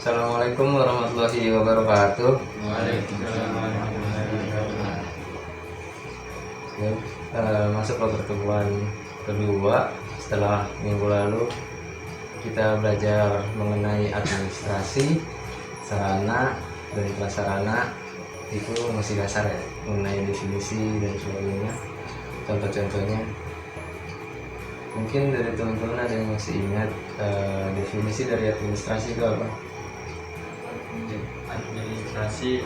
Assalamualaikum warahmatullahi wabarakatuh. Waalaikumsalam warahmatullahi wabarakatuh. Masuk ke pertemuan kedua setelah minggu lalu kita belajar mengenai administrasi, sarana dan prasarana. Itu masih dasar ya, mengenai definisi dan sebagainya, contoh-contohnya. Mungkin dari teman-teman ada yang masih ingat definisi dari administrasi itu apa? Administrasi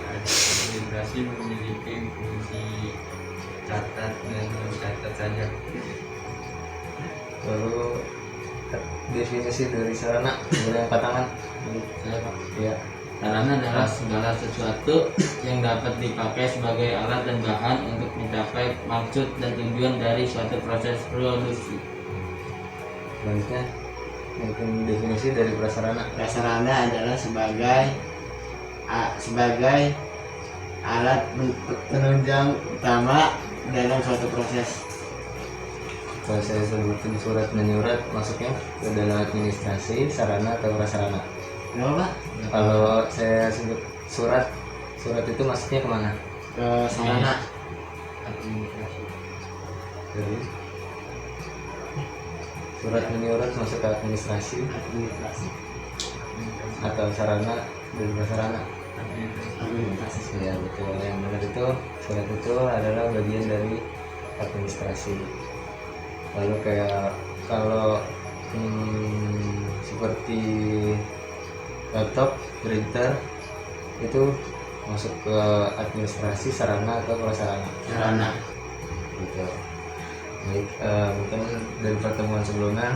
memiliki fungsi catat dan mencatat saja. Lalu definisi dari sarana, boleh angkat tangan? Saya Pak. Ya. Sarana adalah segala sesuatu yang dapat dipakai sebagai alat dan bahan untuk mencapai maksud dan tujuan dari suatu proses produksi. Selanjutnya, mungkin definisi dari prasarana. Prasarana adalah sebagai alat penunjang utama dalam suatu proses. Kalau saya sebutin surat menyurat, masuknya ke dalam administrasi, sarana atau prasarana. Kenapa? Kalau saya sebut surat itu masuknya kemana? Ke sarana. Administrasi. Jadi surat menyurat masuk ke administrasi Administrasi. atau sarana dan prasarana. Administrasi. Ya betul, yang benar itu surat itu adalah bagian dari administrasi. Lalu kayak kalau seperti laptop, printer itu masuk ke administrasi, sarana atau prasarana. Sarana. Gitu. Baik, mungkin dari pertemuan sebelumnya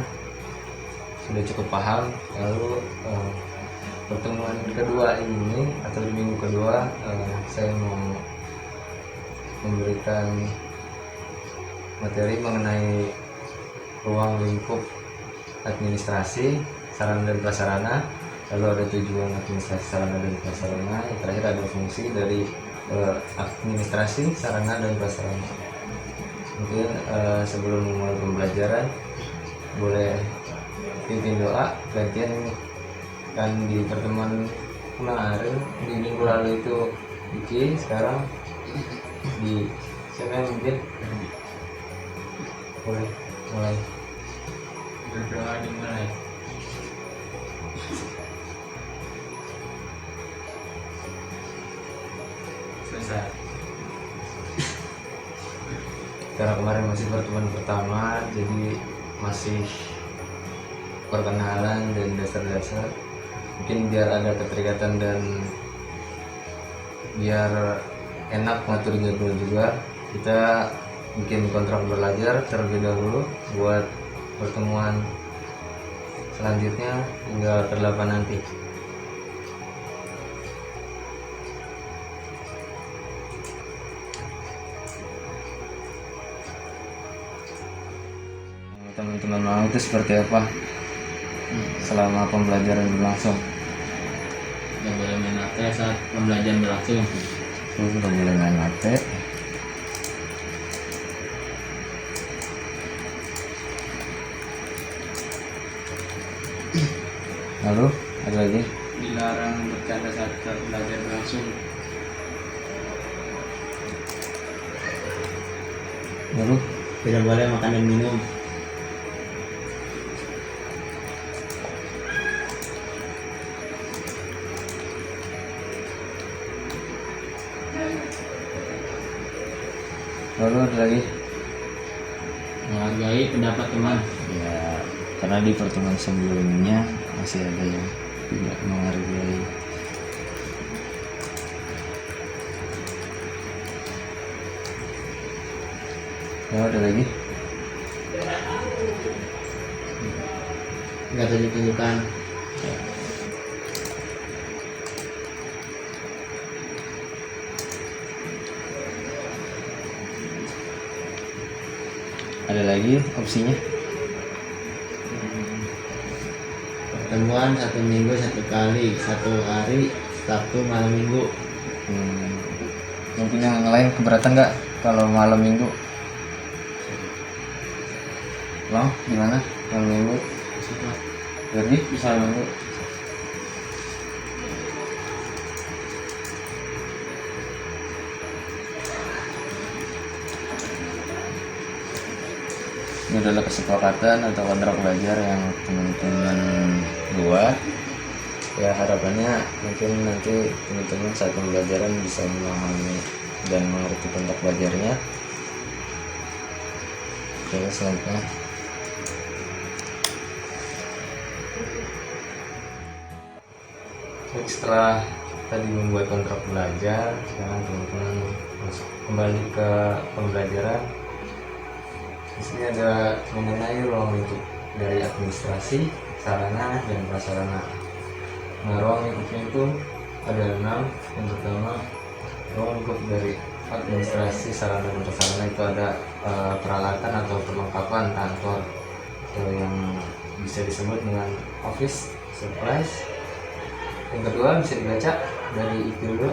sudah cukup paham. Lalu pertemuan kedua ini atau di minggu kedua saya mau memberikan materi mengenai ruang lingkup administrasi, sarana dan prasarana. Lalu ada tujuan administrasi, sarana dan prasarana. Yang terakhir ada fungsi dari administrasi, sarana dan prasarana. Mungkin sebelum memulai pembelajaran boleh pimpin doa. Gantian kan di pertemuan kemarin di minggu lalu itu Diki, sekarang di siapa yang mungkin boleh mulai. Berdoa dimulai. Selesai. Karena kemarin masih pertemuan pertama, jadi masih perkenalan dan dasar-dasar. Mungkin biar ada keterikatan dan biar enak ngatur jadwal juga, kita bikin kontrak belajar terlebih dahulu buat pertemuan selanjutnya hingga ke-8 nanti. Teman-teman mau itu seperti apa selama pembelajaran berlangsung? Tidak boleh main HP saat pembelajaran berlangsung. Sudah mulai main HP. Lalu ada lagi? Dilarang bercanda saat pembelajaran berlangsung. Lalu Tidak boleh makan dan minum. ada lagi? Menghargai pendapat teman. Ya, karena di pertemuan sebelumnya masih ada yang tidak menghargai. Ada lagi? Nggak tunjuk-tunjukkan. Ada lagi opsinya? Pertemuan 1 minggu 1 kali, 1 hari, Sabtu malam minggu. Mungkin yang lain keberatan nggak kalau malam minggu? Bang, gimana malam minggu? Jadi bisa malam minggu. Ini adalah kesepakatan atau kontrak belajar yang teman-teman buat. Ya harapannya mungkin nanti teman-teman saat pembelajaran bisa memahami dan mengerti kontrak belajarnya. Oke, selanjutnya setelah tadi membuat kontrak belajar, sekarang teman-teman kembali ke pembelajaran. Di sini ada mengenai ruang lingkup dari administrasi, sarana, dan prasarana. Nah, ruang lingkupnya itu ada 6. Yang pertama, ruang lingkup dari administrasi, sarana, dan prasarana itu ada peralatan atau perlengkapan kantor atau yang bisa disebut dengan office supplies. Yang kedua bisa dibaca dari itu dulu.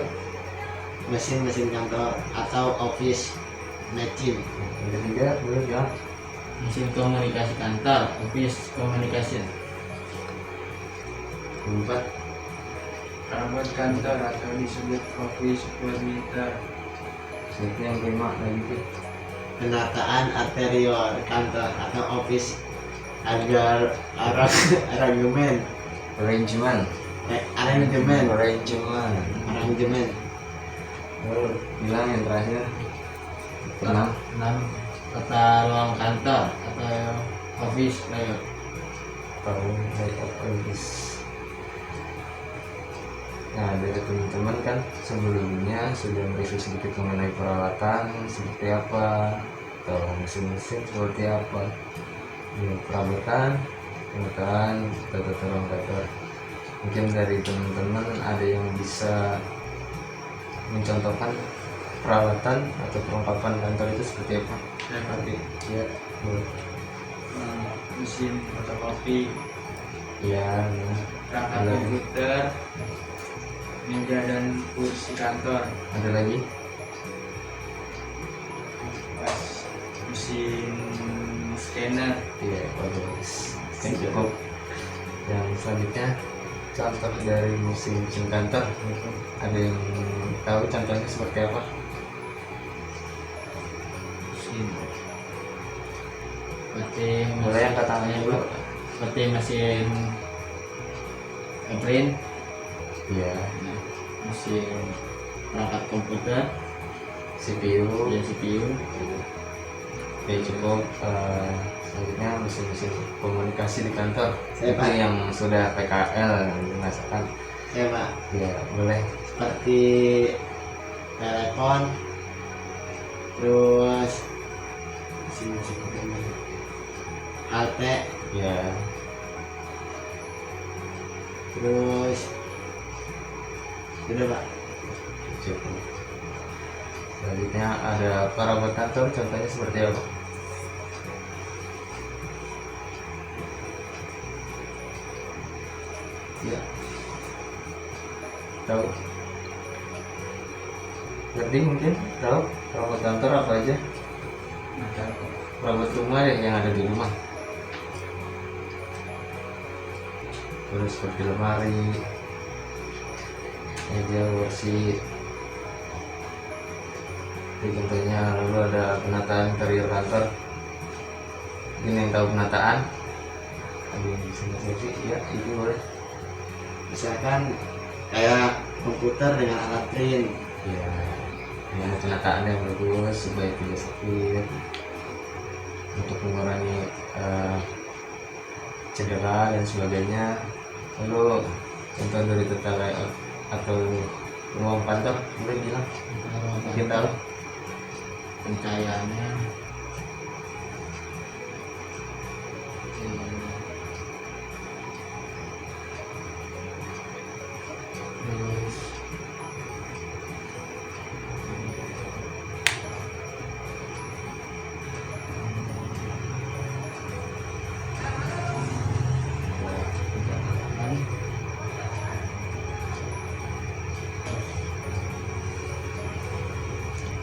Mesin-mesin kantor atau office machine. Yang ketiga boleh bilang Mesin komunikasi kantor, office communication. keempat perabot kantor atau disebut office furniture. selanjutnya yang kelima lagi tuh Penataan interior kantor atau office agar aransemen arrangement. aransemen Arrangement. Lalu bilang yang terakhir enam. 6. Tata ruang kantor atau office layout. Tahun layout office. Nah, dari teman-teman kan sebelumnya sudah mereview sedikit mengenai peralatan seperti apa atau mesin-mesin seperti apa, ya, perabotan, pemetaan, tata ruang kantor. Mungkin dari teman-teman ada yang bisa mencontohkan peralatan atau perlengkapan kantor itu seperti apa? Seperti Ya, boleh. mesin fotokopi, Ya, nah, perangkat Ada. komputer, meja dan kursi kantor, ada lagi? mesin scanner, Iya, bagus. Cukup. Yang selanjutnya contoh dari mesin kantor. Ada yang tahu contohnya seperti apa? Mesin seperti Boleh yang katanya dulu. seperti mesin print, Iya, mesin perangkat komputer, CPU. ya CPU. Oke, cukup. Selanjutnya mesin-mesin komunikasi di kantor. Saya, Itu Pak. yang sudah PKL dirasakan. ya Pak, Ya, boleh. seperti telepon, terus mesin-mesin halte, Ya, terus sudah Pak. cukup. Selanjutnya ada perabot kantor. Contohnya seperti apa? Ya, tahu? Ngerti mungkin? Tahu perabot kantor apa aja? Perabot rumah deh yang ada di rumah. Terus seperti lemari, meja, kursi. Itu contohnya. Lalu ada penataan interior kantor. Ini yang tahu penataan? Ada yang bisa ngasih? Ya, itu boleh. Misalkan kayak komputer dengan alat print, Ya, yang penataan yang bagus supaya tidak sakit, untuk mengurangi cedera dan sebagainya. Lalu contoh dari tata layout atau ruang kantor boleh bilang? Mungkin tahu? Pencahayaannya terus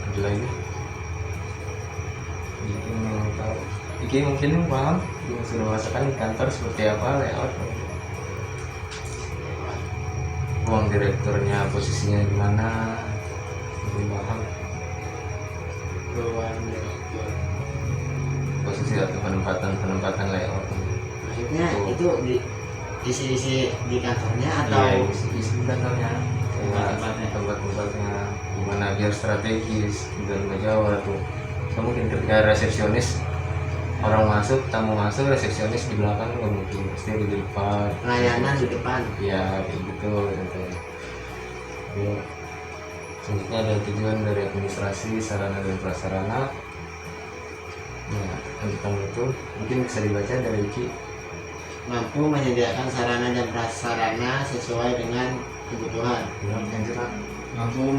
Ada lagi? Yang tahu? Iki mungkin paham yang sudah merasakan di kantor seperti apa layout, ruang direkturnya posisinya di mana, mungkin paham. ruang direktur, Posisi konstruksi atau penempatan layout. Maksudnya itu isi di kantornya atau Iya, isi kantornya kayak Tempat-tempatnya. tempat-tempatnya gimana biar strategis dan menjawab tuh. So, mungkin ketika resepsionis orang masuk, tamu masuk, resepsionis di belakang nggak mungkin, pasti di depan. pelayanan di depan? Ya kayak gitu contohnya. Ya. Selanjutnya ada tujuan dari administrasi sarana dan prasarana. Nah, tentang itu mungkin bisa dibaca dari Iki. Mampu menyediakan sarana dan prasarana sesuai dengan kebutuhan. Bilang lanjut Kak. Mampu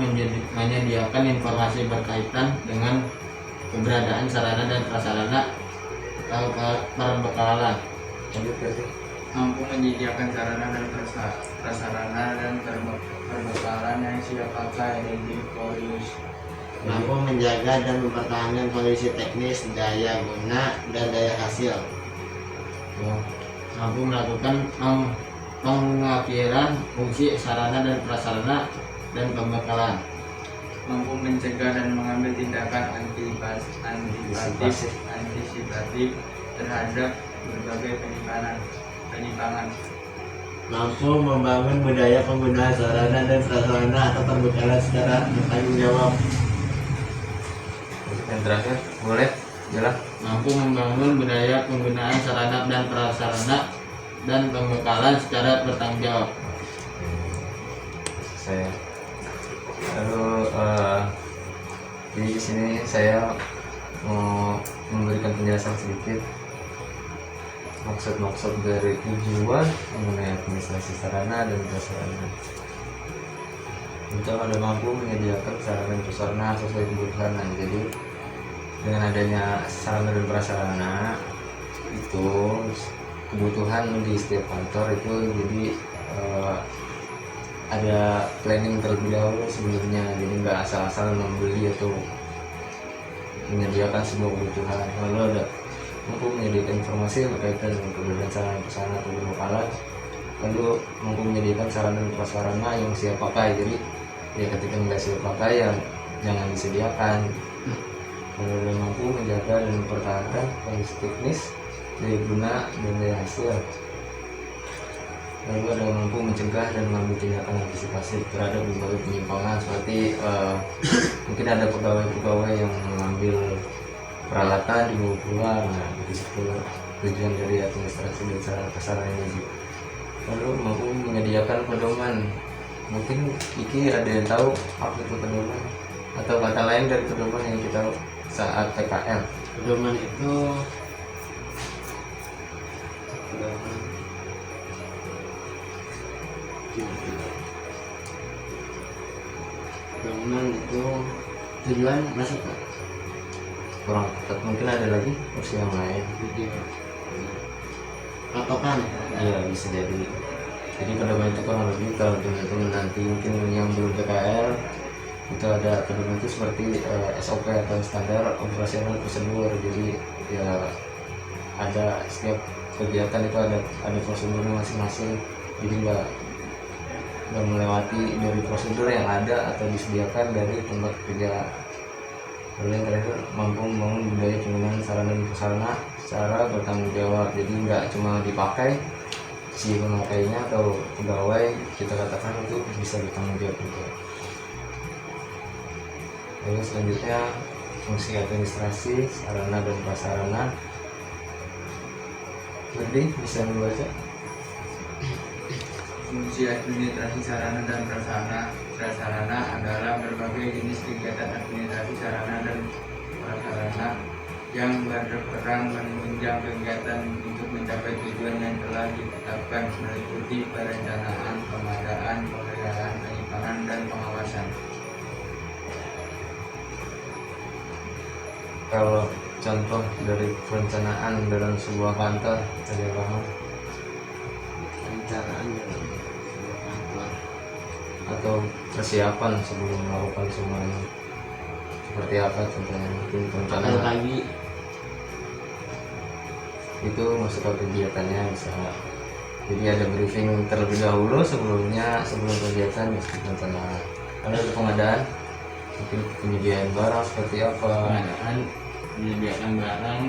menyediakan informasi berkaitan dengan keberadaan sarana dan prasarana atau perbekalan. Lanjut berarti. Mampu menyediakan sarana dan prasarana dan perbekalan yang siap pakai dan diurus. Mampu menjaga dan mempertahankan kondisi teknis, daya guna, dan daya hasil. Ya. Mampu melakukan pengakhiran fungsi sarana dan prasarana dan pembekalan. Mampu mencegah dan mengambil tindakan antisipatif terhadap berbagai penyimpangan. Mampu membangun budaya penggunaan sarana dan prasarana atau perbekalan secara bertanggung jawab. Yang terakhir boleh jelas. Mampu membangun budaya penggunaan sarana dan prasarana dan pembekalan secara bertanggung jawab. Saya lalu di sini saya mau memberikan penjelasan sedikit maksud dari tujuan mengenai administrasi sarana dan prasarana. Untuk ada mampu menyediakan sarana dan prasarana sesuai kebutuhan. Nah, jadi dengan adanya sarana dan prasarana itu kebutuhan di setiap kantor itu jadi ada planning terlebih dahulu sebelumnya, jadi nggak asal-asal membeli atau menyediakan sebuah kebutuhan. Lalu ada mampu menyediakan informasi berkaitan dengan keberadaan sarana prasarana atau perbekalan, lalu mampu menyediakan sarana dan prasarana yang siap pakai. Jadi ya ketika nggak siap pakai ya jangan disediakan. Lalu mampu menjaga dan mempertahankan kondisi teknis, daya guna, dan daya hasil. Lalu ada mampu mencegah dan mengambil tindakan antisipasi terhadap berbagai penyimpangan seperti mungkin ada pegawai-pegawai yang mengambil peralatan dibawa pulang. Nah, itu tujuan dari administrasi dan sarana prasarana ini. Lalu mampu menyediakan pedoman. Mungkin Iki ada yang tahu apa itu pedoman atau kata lain dari pedoman yang kita tahu saat PKL. Pedoman itu tujuan masuk Pak? Kurang tepat, mungkin ada lagi opsi yang lain. Patokan. Iya bisa jadi pedoman itu kurang lebih kalau teman-teman nanti mungkin yang belum PKL itu ada pedoman itu seperti SOP atau standar operasional prosedur. Jadi ya ada setiap kegiatan itu ada prosedurnya masing-masing, jadi nggak melewati dari prosedur yang ada atau disediakan dari tempat kerja. Lalu yang terakhir mampu membangun budaya penggunaan sarana dan prasarana secara bertanggung jawab. Jadi nggak cuma dipakai, si pemakainya atau pegawai kita katakan itu bisa bertanggung jawab juga. Lalu selanjutnya fungsi administrasi sarana dan prasarana. Lebih bisa membaca. Fungsi administrasi sarana dan prasarana adalah berbagai jenis kegiatan administrasi sarana dan prasarana yang berperan menunjang kegiatan untuk mencapai tujuan yang telah ditetapkan, meliputi perencanaan, pengadaan, pemeliharaan, penyimpanan, dan pengawasan. Kalau contoh dari perencanaan dalam sebuah kantor ada paham Perencanaan dalam sebuah kantor. atau persiapan sebelum melakukan semuanya seperti apa contohnya? Mungkin Apel perencanaan pagi. itu masuk ke kegiatannya bisa, jadi ada briefing terlebih dahulu sebelum kegiatan mesti perencanaan. Lalu ada pengadaan, mungkin penyediaan barang seperti apa. Pengadaan menyediakan barang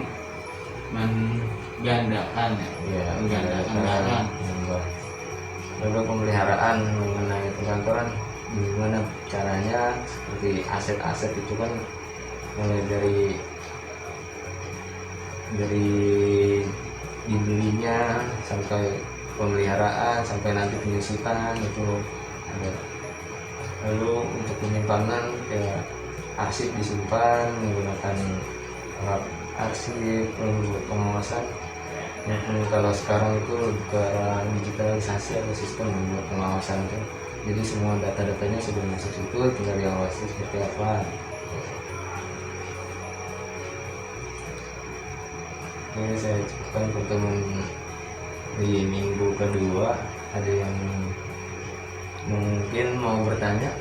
menggandakan ya, Ya, menggandakan barang. Lalu pemeliharaan mengenai perkantoran, gimana caranya, seperti aset-aset itu kan mulai dari dibelinya sampai pemeliharaan sampai nanti penyusutan itu ada. Lalu untuk penyimpanan kayak arsip disimpan menggunakan alat arsip, lalu pengawasan. Kalau sekarang itu ke arah digitalisasi atau sistem buat pengawasan itu, jadi semua data-datanya sudah masuk situ, tinggal diawasi seperti apa. Ini saya cukupkan pertemuan di minggu kedua. Ada yang mungkin mau bertanya?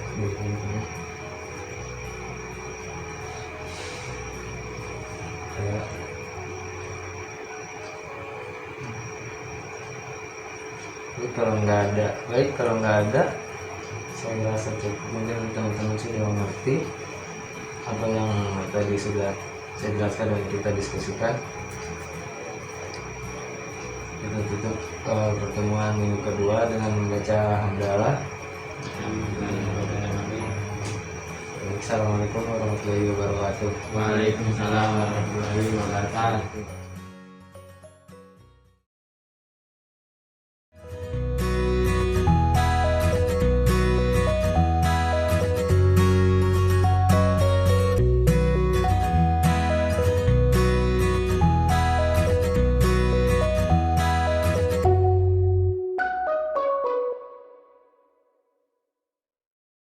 Kalau nggak ada, saya rasa cukup. Mungkin teman-teman sudah mengerti apa yang tadi sudah saya jelaskan dan kita diskusikan. Kita tutup pertemuan minggu kedua dengan membaca hamdalah. Assalamualaikum warahmatullahi wabarakatuh. Waalaikumsalam warahmatullahi wabarakatuh.